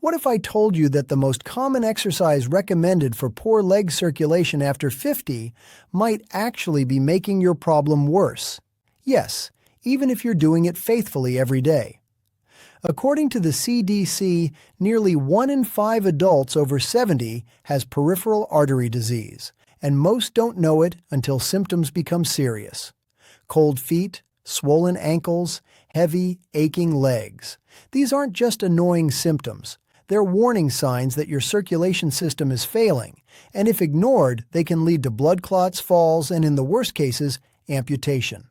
What if I told you that the most common exercise recommended for poor leg circulation after 50 might actually be making your problem worse? Yes, even if you're doing it faithfully every day. According to the CDC, nearly 1 in 5 adults over 70 has peripheral artery disease, and most don't know it until symptoms become serious. Cold feet, swollen ankles, heavy, aching legs. These aren't just annoying symptoms. They're warning signs that your circulation system is failing, and if ignored, they can lead to blood clots, falls, and in the worst cases, amputation.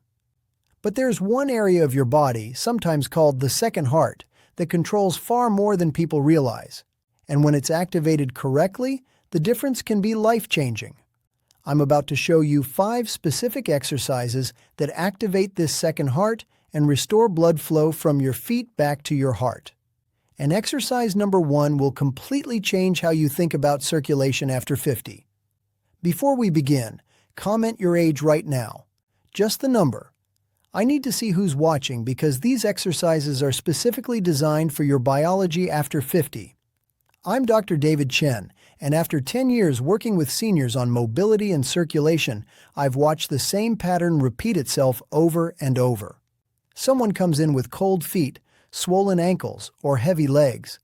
But there's one area of your body, sometimes called the second heart, that controls far more than people realize. And when it's activated correctly, the difference can be life-changing. I'm about to show you 5 specific exercises that activate this second heart and restore blood flow from your feet back to your heart. And exercise number 1 will completely change how you think about circulation after 50. Before we begin, comment your age right now. Just the number. I need to see who's watching because these exercises are specifically designed for your biology after 50. I'm Dr. David Chen, and after 10 years working with seniors on mobility and circulation, I've watched the same pattern repeat itself over and over. Someone comes in with cold feet, swollen ankles, or heavy legs.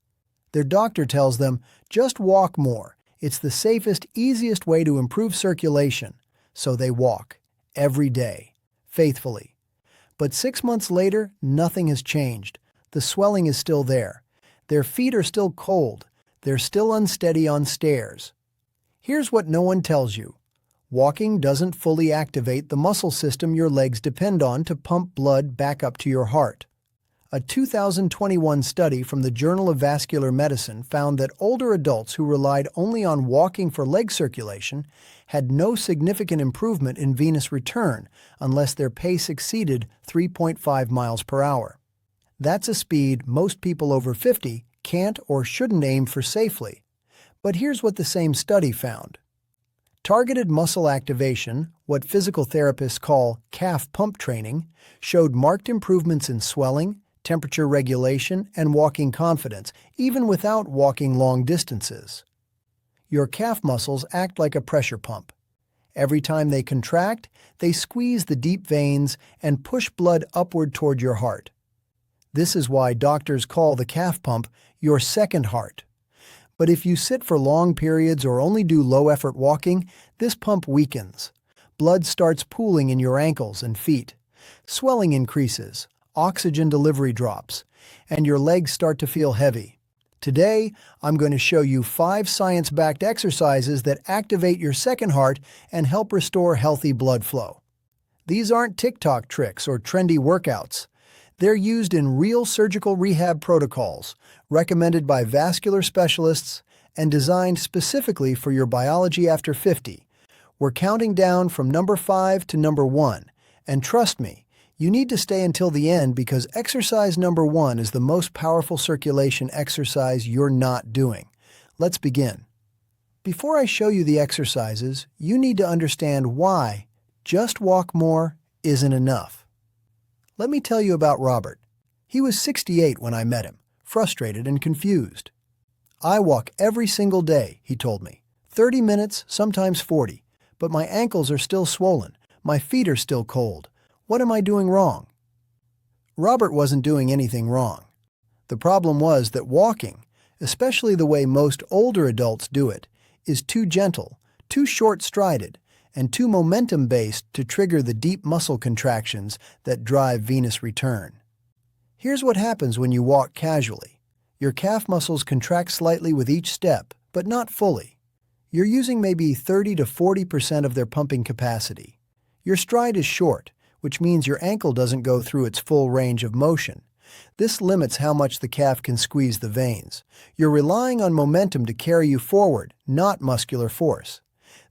Their doctor tells them, just walk more. It's the safest, easiest way to improve circulation. So they walk, every day, faithfully. But 6 months later, nothing has changed. The swelling is still there. Their feet are still cold. They're still unsteady on stairs. Here's what no one tells you. Walking doesn't fully activate the muscle system your legs depend on to pump blood back up to your heart. A 2021 study from the Journal of Vascular Medicine found that older adults who relied only on walking for leg circulation had no significant improvement in venous return unless their pace exceeded 3.5 miles per hour. That's a speed most people over 50 can't or shouldn't aim for safely. But here's what the same study found. Targeted muscle activation, what physical therapists call calf pump training, showed marked improvements in swelling, temperature regulation, and walking confidence, even without walking long distances. Your calf muscles act like a pressure pump. Every time they contract, they squeeze the deep veins and push blood upward toward your heart. This is why doctors call the calf pump your second heart. But if you sit for long periods or only do low-effort walking, this pump weakens. Blood starts pooling in your ankles and feet. Swelling increases. Oxygen delivery drops, and your legs start to feel heavy. Today, I'm going to show you 5 science-backed exercises that activate your second heart and help restore healthy blood flow. These aren't TikTok tricks or trendy workouts. They're used in real surgical rehab protocols, recommended by vascular specialists and designed specifically for your biology after 50. We're counting down from number 5 to number 1, and trust me, you need to stay until the end because exercise number 1 is the most powerful circulation exercise you're not doing. Let's begin. Before I show you the exercises, you need to understand why just walk more isn't enough. Let me tell you about Robert. He was 68 when I met him, frustrated and confused. I walk every single day, he told me. 30 minutes, sometimes 40, but my ankles are still swollen, my feet are still cold. What am I doing wrong? Robert wasn't doing anything wrong. The problem was that walking, especially the way most older adults do it, is too gentle, too short-strided, and too momentum-based to trigger the deep muscle contractions that drive venous return. Here's what happens when you walk casually. Your calf muscles contract slightly with each step, but not fully. You're using maybe 30 to 40% of their pumping capacity. Your stride is short, which means your ankle doesn't go through its full range of motion. This limits how much the calf can squeeze the veins. You're relying on momentum to carry you forward, not muscular force.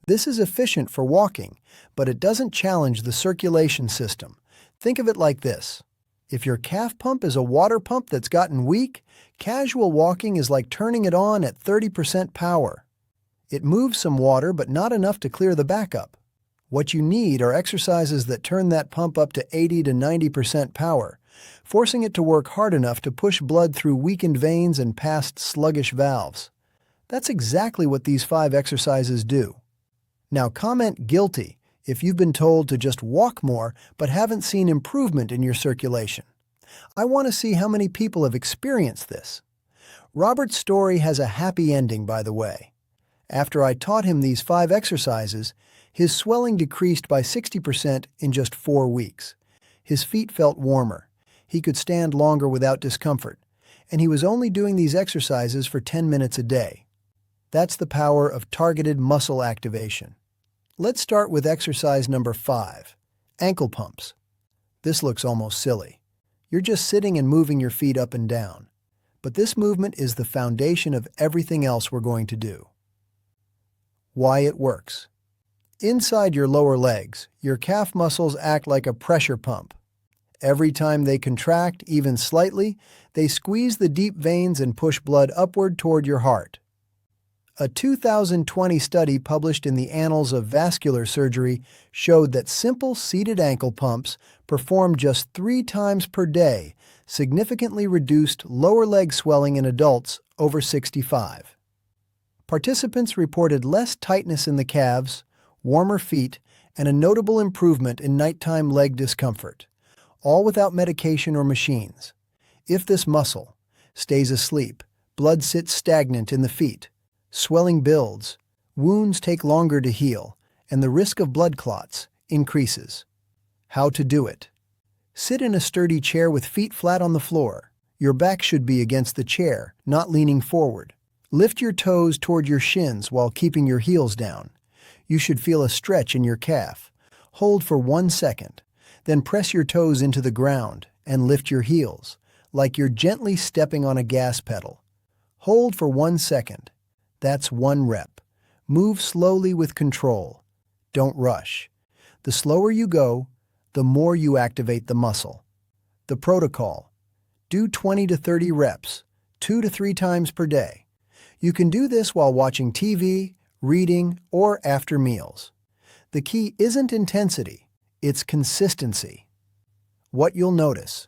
This is efficient for walking, but it doesn't challenge the circulation system. Think of it like this. If your calf pump is a water pump that's gotten weak, casual walking is like turning it on at 30% power. It moves some water, but not enough to clear the backup. What you need are exercises that turn that pump up to 80 to 90% power, forcing it to work hard enough to push blood through weakened veins and past sluggish valves. That's exactly what these 5 exercises do. Now comment guilty if you've been told to just walk more but haven't seen improvement in your circulation. I want to see how many people have experienced this. Robert's story has a happy ending, by the way. After I taught him these 5 exercises, his swelling decreased by 60% in just 4 weeks. His feet felt warmer. He could stand longer without discomfort. And he was only doing these exercises for 10 minutes a day. That's the power of targeted muscle activation. Let's start with exercise number 5, ankle pumps. This looks almost silly. You're just sitting and moving your feet up and down. But this movement is the foundation of everything else we're going to do. Why it works. Inside your lower legs, your calf muscles act like a pressure pump. Every time they contract, even slightly, they squeeze the deep veins and push blood upward toward your heart. A 2020 study published in the Annals of Vascular Surgery showed that simple seated ankle pumps performed just 3 times per day significantly reduced lower leg swelling in adults over 65. Participants reported less tightness in the calves, warmer feet, and a notable improvement in nighttime leg discomfort, all without medication or machines. If this muscle stays asleep, blood sits stagnant in the feet, swelling builds, wounds take longer to heal, and the risk of blood clots increases. How to do it. Sit in a sturdy chair with feet flat on the floor. Your back should be against the chair, not leaning forward. Lift your toes toward your shins while keeping your heels down. You should feel a stretch in your calf. Hold for 1 second, then press your toes into the ground and lift your heels, like you're gently stepping on a gas pedal. Hold for 1 second. That's 1 rep. Move slowly with control. Don't rush. The slower you go, the more you activate the muscle. The protocol. Do 20 to 30 reps, 2 to 3 times per day. You can do this while watching TV, reading, or after meals. The key isn't intensity, it's consistency. What you'll notice.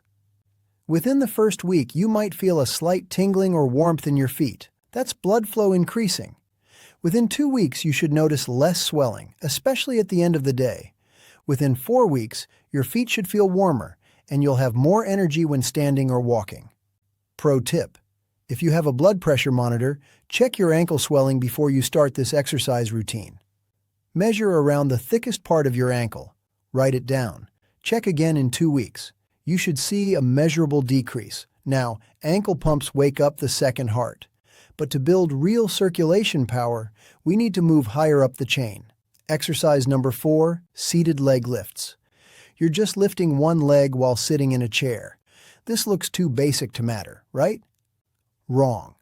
Within the first week, you might feel a slight tingling or warmth in your feet. That's blood flow increasing. Within 2 weeks, you should notice less swelling, especially at the end of the day. Within 4 weeks, your feet should feel warmer, and you'll have more energy when standing or walking. Pro tip. If you have a blood pressure monitor, check your ankle swelling before you start this exercise routine. Measure around the thickest part of your ankle. Write it down. Check again in 2 weeks. You should see a measurable decrease. Now, ankle pumps wake up the second heart. But to build real circulation power, we need to move higher up the chain. Exercise number 4, seated leg lifts. You're just lifting one leg while sitting in a chair. This looks too basic to matter, right? Wrong.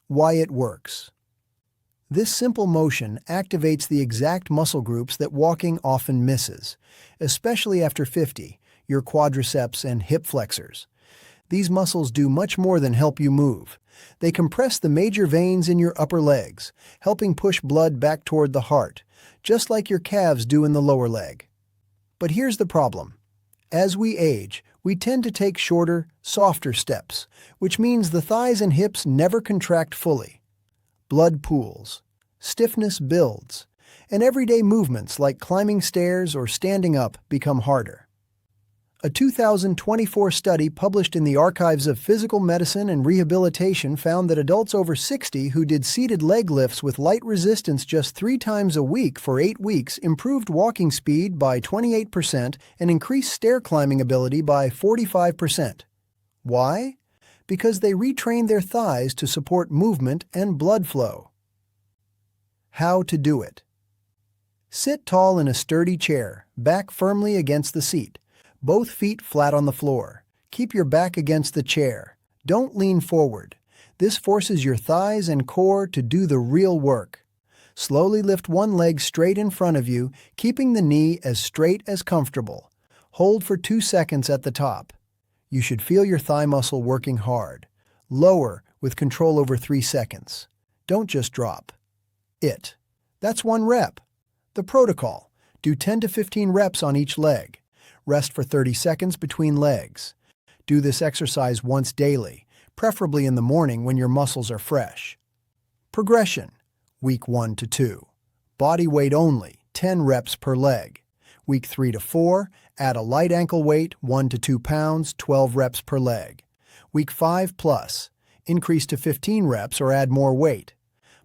Why it works. This simple motion activates the exact muscle groups that walking often misses, especially after 50, your quadriceps and hip flexors. These muscles do much more than help you move. They compress the major veins in your upper legs, helping push blood back toward the heart, just like your calves do in the lower leg. But here's the problem. As we age, we tend to take shorter, softer steps, which means the thighs and hips never contract fully. Blood pools, stiffness builds, and everyday movements like climbing stairs or standing up become harder. A 2024 study published in the Archives of Physical Medicine and Rehabilitation found that adults over 60 who did seated leg lifts with light resistance just 3 times a week for 8 weeks improved walking speed by 28% and increased stair climbing ability by 45%. Why? Because they retrained their thighs to support movement and blood flow. How to do it. Sit tall in a sturdy chair, back firmly against the seat. Both feet flat on the floor. Keep your back against the chair. Don't lean forward. This forces your thighs and core to do the real work. Slowly lift one leg straight in front of you, keeping the knee as straight as comfortable. Hold for 2 seconds at the top. You should feel your thigh muscle working hard. Lower with control over 3 seconds. Don't just drop. That's 1 rep. The protocol. Do 10 to 15 reps on each leg. Rest for 30 seconds between legs. Do this exercise once daily, preferably in the morning when your muscles are fresh. Progression. Week 1 to 2. Body weight only, 10 reps per leg. Week 3 to 4, add a light ankle weight, 1 to 2 pounds, 12 reps per leg. Week 5 plus, increase to 15 reps or add more weight.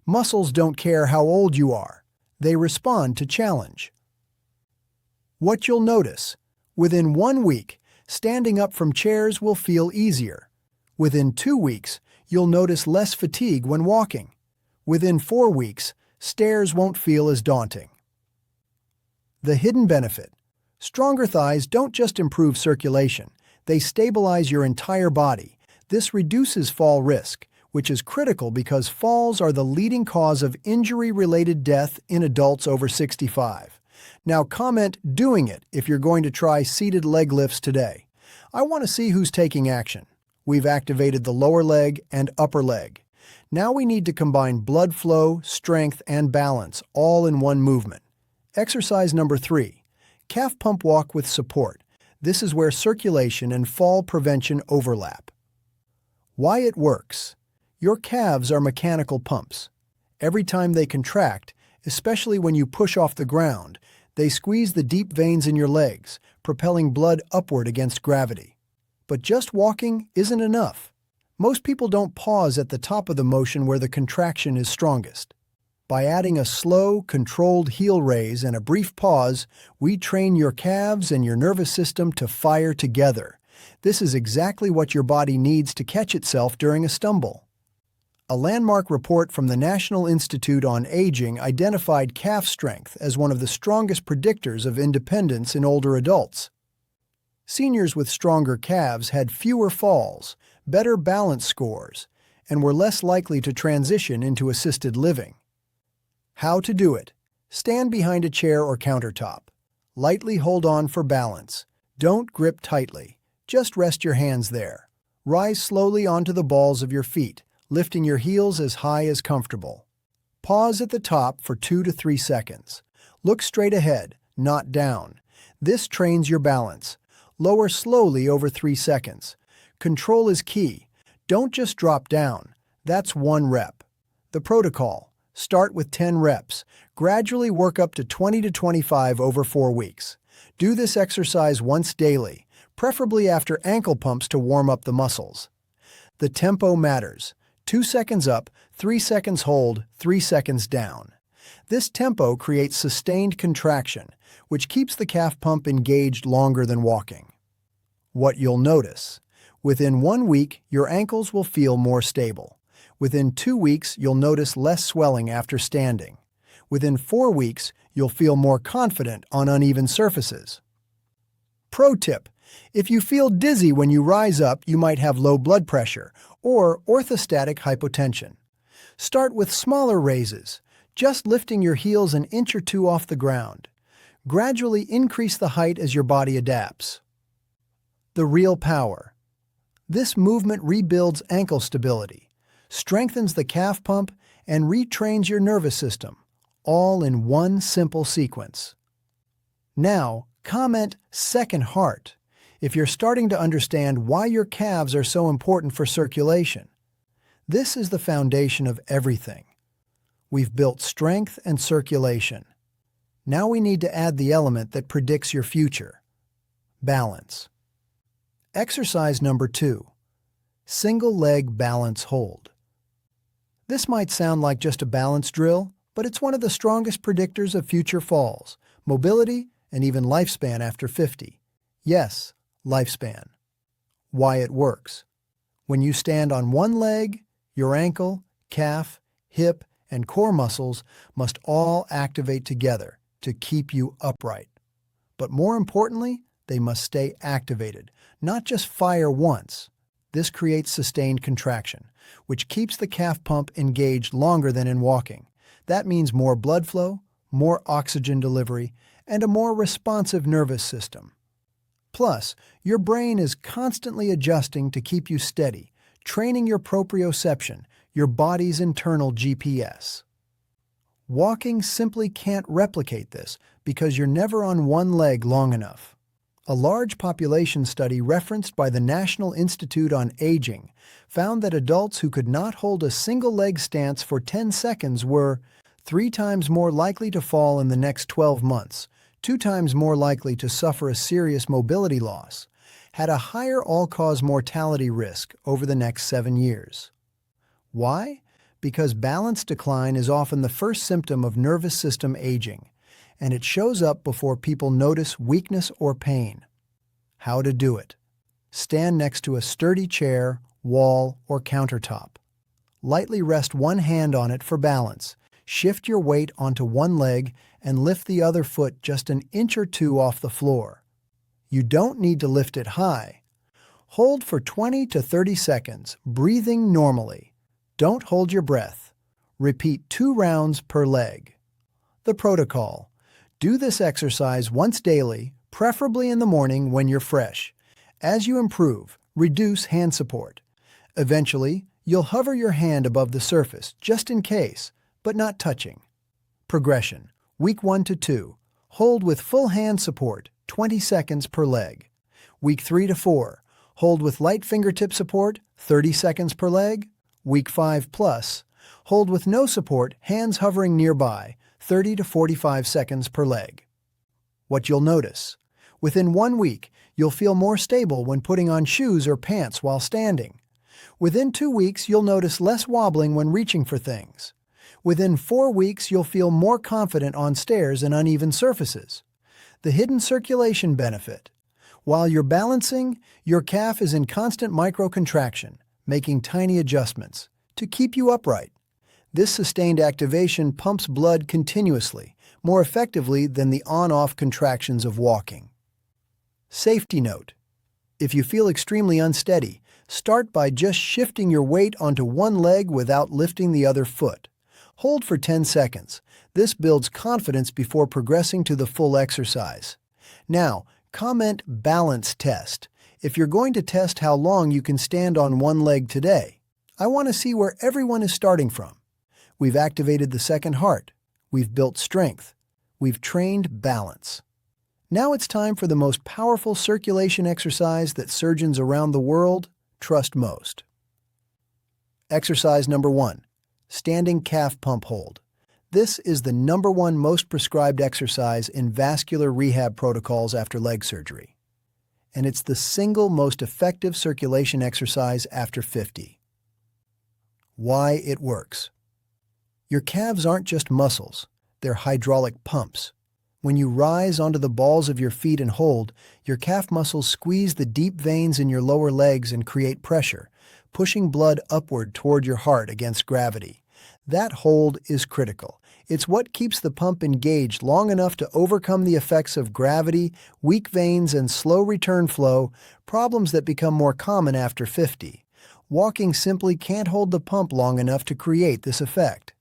Muscles don't care how old you are. They respond to challenge. What you'll notice. Within 1 week, standing up from chairs will feel easier. Within 2 weeks, you'll notice less fatigue when walking. Within 4 weeks, stairs won't feel as daunting. The hidden benefit. Stronger thighs don't just improve circulation, they stabilize your entire body. This reduces fall risk, which is critical because falls are the leading cause of injury-related death in adults over 65. Now comment "doing it" if you're going to try seated leg lifts today. I want to see who's taking action. We've activated the lower leg and upper leg. Now we need to combine blood flow, strength, and balance all in one movement. Exercise number 3. Calf pump walk with support. This is where circulation and fall prevention overlap. Why it works. Your calves are mechanical pumps. Every time they contract, especially when you push off the ground, they squeeze the deep veins in your legs, propelling blood upward against gravity. But just walking isn't enough. Most people don't pause at the top of the motion where the contraction is strongest. By adding a slow, controlled heel raise and a brief pause, we train your calves and your nervous system to fire together. This is exactly what your body needs to catch itself during a stumble. A landmark report from the National Institute on Aging identified calf strength as one of the strongest predictors of independence in older adults. Seniors with stronger calves had fewer falls, better balance scores, and were less likely to transition into assisted living. How to do it. Stand behind a chair or countertop. Lightly hold on for balance. Don't grip tightly. Just rest your hands there. Rise slowly onto the balls of your feet, lifting your heels as high as comfortable. Pause at the top for 2 to 3 seconds. Look straight ahead, not down. This trains your balance. Lower slowly over 3 seconds. Control is key. Don't just drop down. That's 1 rep. The protocol. Start with 10 reps. Gradually work up to 20 to 25 over 4 weeks. Do this exercise once daily, preferably after ankle pumps to warm up the muscles. The tempo matters. 2 seconds up, 3 seconds hold, 3 seconds down. This tempo creates sustained contraction, which keeps the calf pump engaged longer than walking. What you'll notice. Within 1 week, your ankles will feel more stable. Within 2 weeks, you'll notice less swelling after standing. Within 4 weeks, you'll feel more confident on uneven surfaces. Pro tip: if you feel dizzy when you rise up, you might have low blood pressure or orthostatic hypotension. Start with smaller raises, just lifting your heels an inch or 2 off the ground. Gradually increase the height as your body adapts. The real power. This movement rebuilds ankle stability, strengthens the calf pump, and retrains your nervous system, all in one simple sequence. Now, comment "second heart" if you're starting to understand why your calves are so important for circulation. This is the foundation of everything. We've built strength and circulation. Now we need to add the element that predicts your future: balance. Exercise number 2. Single leg balance hold. This might sound like just a balance drill, but it's one of the strongest predictors of future falls, mobility, and even lifespan after 50. Yes, lifespan. Why it works. When you stand on one leg, your ankle, calf, hip, and core muscles must all activate together to keep you upright. But more importantly, they must stay activated, not just fire once. This creates sustained contraction, which keeps the calf pump engaged longer than in walking. That means more blood flow, more oxygen delivery, and a more responsive nervous system. Plus, your brain is constantly adjusting to keep you steady, training your proprioception, your body's internal GPS. Walking simply can't replicate this because you're never on one leg long enough. A large population study referenced by the National Institute on Aging found that adults who could not hold a single leg stance for 10 seconds were 3 times more likely to fall in the next 12 months, 2 times more likely to suffer a serious mobility loss, had a higher all-cause mortality risk over the next 7 years. Why? Because balance decline is often the first symptom of nervous system aging, and it shows up before people notice weakness or pain. How to do it. Stand next to a sturdy chair, wall, or countertop. Lightly rest one hand on it for balance. Shift your weight onto one leg and lift the other foot just an inch or two off the floor. You don't need to lift it high. Hold for 20 to 30 seconds, breathing normally. Don't hold your breath. Repeat 2 rounds per leg. The protocol. Do this exercise once daily, preferably in the morning when you're fresh. As you improve, reduce hand support. Eventually, you'll hover your hand above the surface, just in case, but not touching. Progression. Week 1 to 2. Hold with full hand support, 20 seconds per leg. Week 3 to 4. Hold with light fingertip support, 30 seconds per leg. Week 5 plus. Hold with no support, hands hovering nearby, 30 to 45 seconds per leg. What you'll notice. Within 1 week, you'll feel more stable when putting on shoes or pants while standing. Within 2 weeks, you'll notice less wobbling when reaching for things. Within 4 weeks, you'll feel more confident on stairs and uneven surfaces. The hidden circulation benefit. While you're balancing, your calf is in constant microcontraction, making tiny adjustments to keep you upright. This sustained activation pumps blood continuously, more effectively than the on-off contractions of walking. Safety note. If you feel extremely unsteady, start by just shifting your weight onto one leg without lifting the other foot. Hold for 10 seconds. This builds confidence before progressing to the full exercise. Now, comment balance test. If you're going to test how long you can stand on one leg today, I want to see where everyone is starting from. We've activated the second heart. We've built strength. We've trained balance. Now it's time for the most powerful circulation exercise that surgeons around the world trust most. Exercise number 1. Standing calf pump hold. This is the #1 most prescribed exercise in vascular rehab protocols after leg surgery. And it's the single most effective circulation exercise after 50. Why it works. Your calves aren't just muscles, they're hydraulic pumps. When you rise onto the balls of your feet and hold, your calf muscles squeeze the deep veins in your lower legs and create pressure, pushing blood upward toward your heart against gravity. That hold is critical. It's what keeps the pump engaged long enough to overcome the effects of gravity, weak veins, and slow return flow, problems that become more common after 50. Walking simply can't hold the pump long enough to create this effect.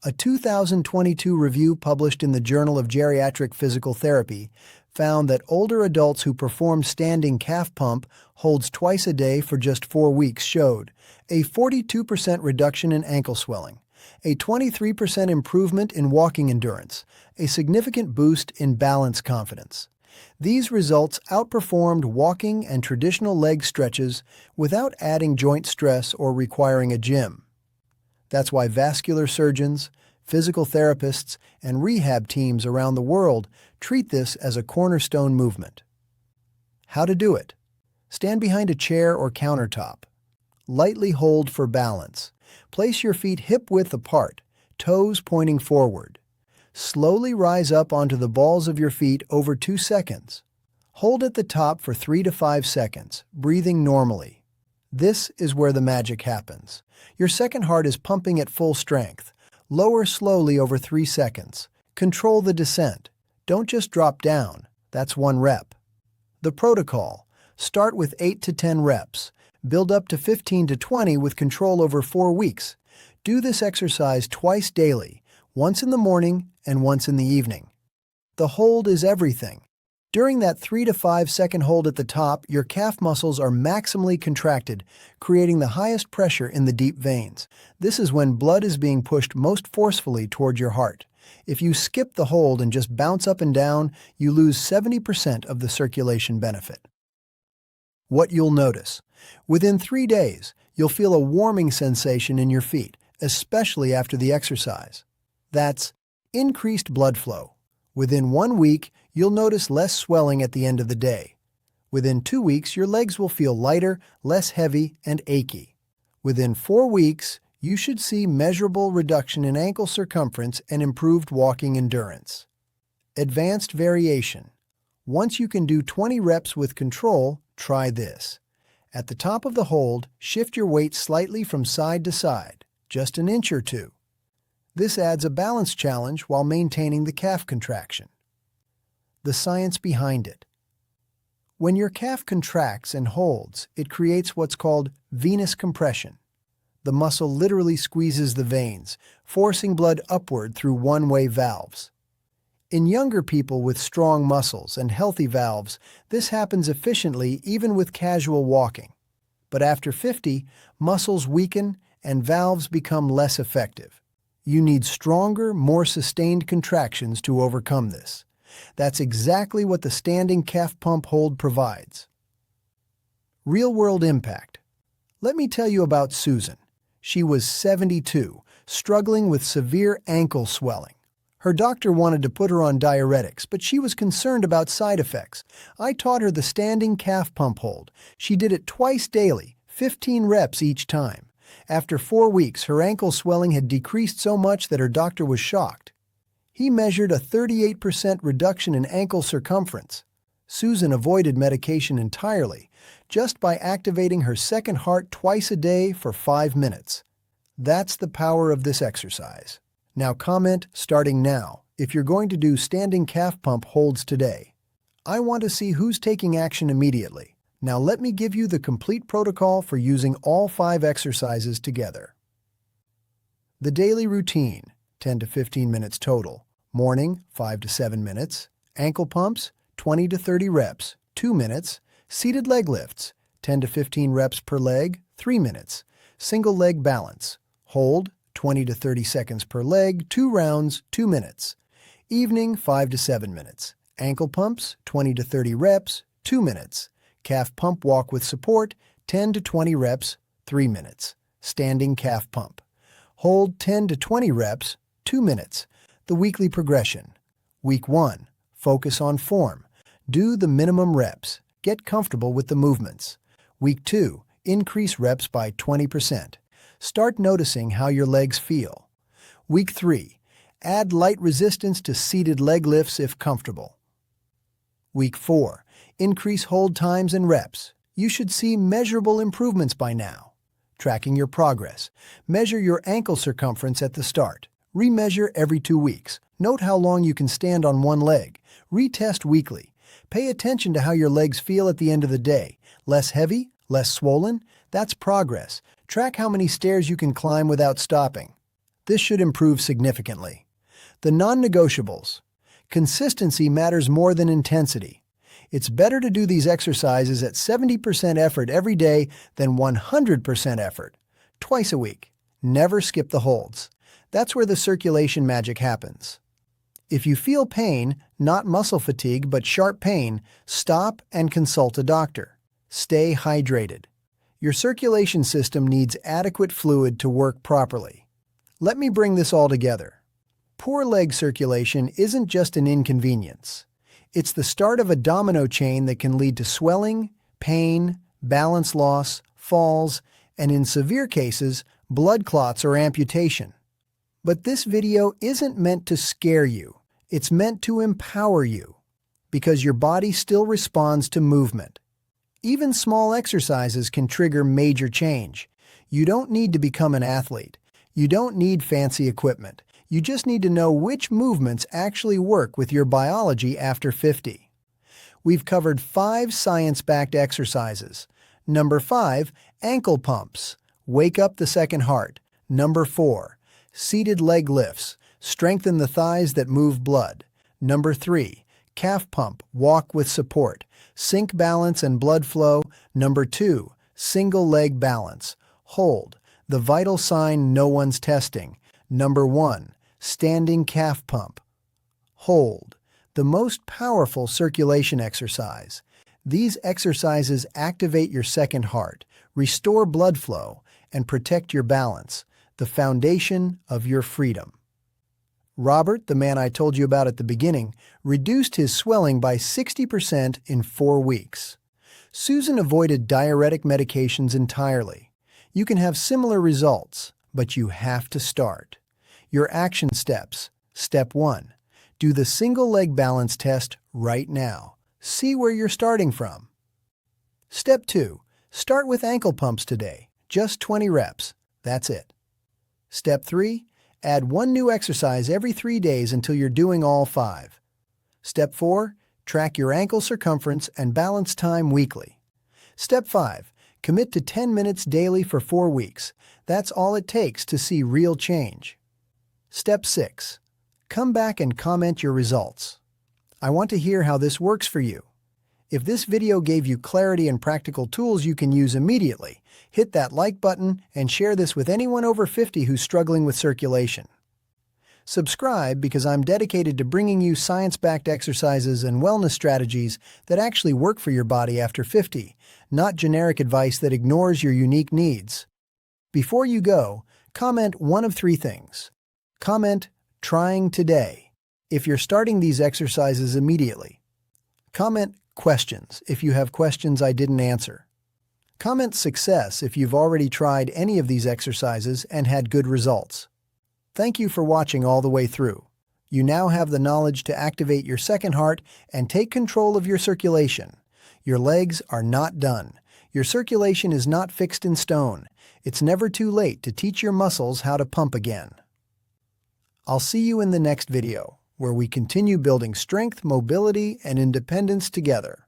A 2022 review published in the Journal of Geriatric Physical Therapy found that older adults who performed standing calf pump holds twice a day for just 4 weeks showed a 42% reduction in ankle swelling, a 23% improvement in walking endurance, a significant boost in balance confidence. These results outperformed walking and traditional leg stretches without adding joint stress or requiring a gym. That's why vascular surgeons, physical therapists, and rehab teams around the world treat this as a cornerstone movement. How to do it. Stand behind a chair or countertop. Lightly hold for balance. Place your feet hip-width apart, toes pointing forward. Slowly rise up onto the balls of your feet over 2 seconds. Hold at the top for 3 to 5 seconds, breathing normally. This is where the magic happens. Your second heart is pumping at full strength. Lower slowly over 3 seconds. Control the descent. Don't just drop down. That's 1 rep. The protocol. Start with 8 to 10 reps. Build up to 15 to 20 with control over 4 weeks. Do this exercise twice daily, once in the morning and once in the evening. The hold is everything. During that 3 to 5 second hold at the top, your calf muscles are maximally contracted, creating the highest pressure in the deep veins. This is when blood is being pushed most forcefully toward your heart. If you skip the hold and just bounce up and down, you lose 70% of the circulation benefit. What you'll notice. Within 3 days, you'll feel a warming sensation in your feet, especially after the exercise. That's increased blood flow. Within 1 week, you'll notice less swelling at the end of the day. Within 2 weeks, your legs will feel lighter, less heavy, and achy. Within 4 weeks, you should see measurable reduction in ankle circumference and improved walking endurance. Advanced variation. Once you can do 20 reps with control, try this. At the top of the hold, shift your weight slightly from side to side, just an inch or two. This adds a balance challenge while maintaining the calf contraction. The science behind it. When your calf contracts and holds, it creates what's called venous compression. The muscle literally squeezes the veins, forcing blood upward through one-way valves. In younger people with strong muscles and healthy valves, this happens efficiently even with casual walking. But after 50, muscles weaken and valves become less effective. You need stronger, more sustained contractions to overcome this. That's exactly what the standing calf pump hold provides. Real-world impact. Let me tell you about Susan. She was 72, struggling with severe ankle swelling. Her doctor wanted to put her on diuretics, but she was concerned about side effects. I taught her the standing calf pump hold. She did it twice daily, 15 reps each time. After 4 weeks, her ankle swelling had decreased so much that her doctor was shocked. He measured a 38% reduction in ankle circumference. Susan avoided medication entirely, just by activating her second heart twice a day for 5 minutes. That's the power of this exercise. Now comment, starting now, if you're going to do standing calf pump holds today. I want to see who's taking action immediately. Now let me give you the complete protocol for using all 5 exercises together. The daily routine, 10 to 15 minutes total. Morning, 5 to 7 minutes. Ankle pumps, 20 to 30 reps, 2 minutes. Seated leg lifts, 10 to 15 reps per leg, 3 minutes. Single leg balance. Hold, 20 to 30 seconds per leg, 2 rounds, 2 minutes. Evening, 5 to 7 minutes. Ankle pumps, 20 to 30 reps, 2 minutes. Calf pump walk with support, 10 to 20 reps, 3 minutes. Standing calf pump. Hold 10 to 20 reps, 2 minutes. The weekly progression. Week 1. Focus on form. Do the minimum reps. Get comfortable with the movements. Week 2. Increase reps by 20%. Start noticing how your legs feel. Week 3. Add light resistance to seated leg lifts if comfortable. Week 4. Increase hold times and reps. You should see measurable improvements by now. Tracking your progress. Measure your ankle circumference at the start. Remeasure every 2 weeks. Note how long you can stand on one leg. Retest weekly. Pay attention to how your legs feel at the end of the day. Less heavy? Less swollen? That's progress. Track how many stairs you can climb without stopping. This should improve significantly. The non-negotiables. Consistency matters more than intensity. It's better to do these exercises at 70% effort every day than 100% effort, twice a week. Never skip the holds. That's where the circulation magic happens. If you feel pain, not muscle fatigue but sharp pain, stop and consult a doctor. Stay hydrated. Your circulation system needs adequate fluid to work properly. Let me bring this all together. Poor leg circulation isn't just an inconvenience. It's the start of a domino chain that can lead to swelling, pain, balance loss, falls, and in severe cases, blood clots or amputation. But this video isn't meant to scare you. It's meant to empower you, because your body still responds to movement. Even small exercises can trigger major change. You don't need to become an athlete. You don't need fancy equipment. You just need to know which movements actually work with your biology after 50. We've covered 5 science-backed exercises. Number 5, ankle pumps. Wake up the second heart. Number 4, seated leg lifts. Strengthen the thighs that move blood. Number 3, calf pump, walk with support. Sync balance and blood flow. Number 2, single leg balance. Hold, the vital sign no one's testing. Number 1, standing calf pump. Hold, the most powerful circulation exercise. These exercises activate your second heart, restore blood flow, and protect your balance, the foundation of your freedom. Robert, the man I told you about at the beginning, reduced his swelling by 60% in 4 weeks. Susan avoided diuretic medications entirely. You can have similar results, but you have to start. Your action steps. Step 1. Do the single leg balance test right now. See where you're starting from. Step 2. Start with ankle pumps today. Just 20 reps. That's it. Step 3. Add one new exercise every 3 days until you're doing all 5. Step 4. Track your ankle circumference and balance time weekly. Step 5. Commit to 10 minutes daily for 4 weeks. That's all it takes to see real change. Step 6. Come back and comment your results. I want to hear how this works for you. If this video gave you clarity and practical tools you can use immediately, hit that like button and share this with anyone over 50 who's struggling with circulation. Subscribe because I'm dedicated to bringing you science-backed exercises and wellness strategies that actually work for your body after 50, not generic advice that ignores your unique needs. Before you go, comment one of 3 things. Comment, "Trying today," if you're starting these exercises immediately. Comment, "Questions," if you have questions I didn't answer. Comment, "Success," if you've already tried any of these exercises and had good results. Thank you for watching all the way through. You now have the knowledge to activate your second heart and take control of your circulation. Your legs are not done. Your circulation is not fixed in stone. It's never too late to teach your muscles how to pump again. I'll see you in the next video, where we continue building strength, mobility, and independence together.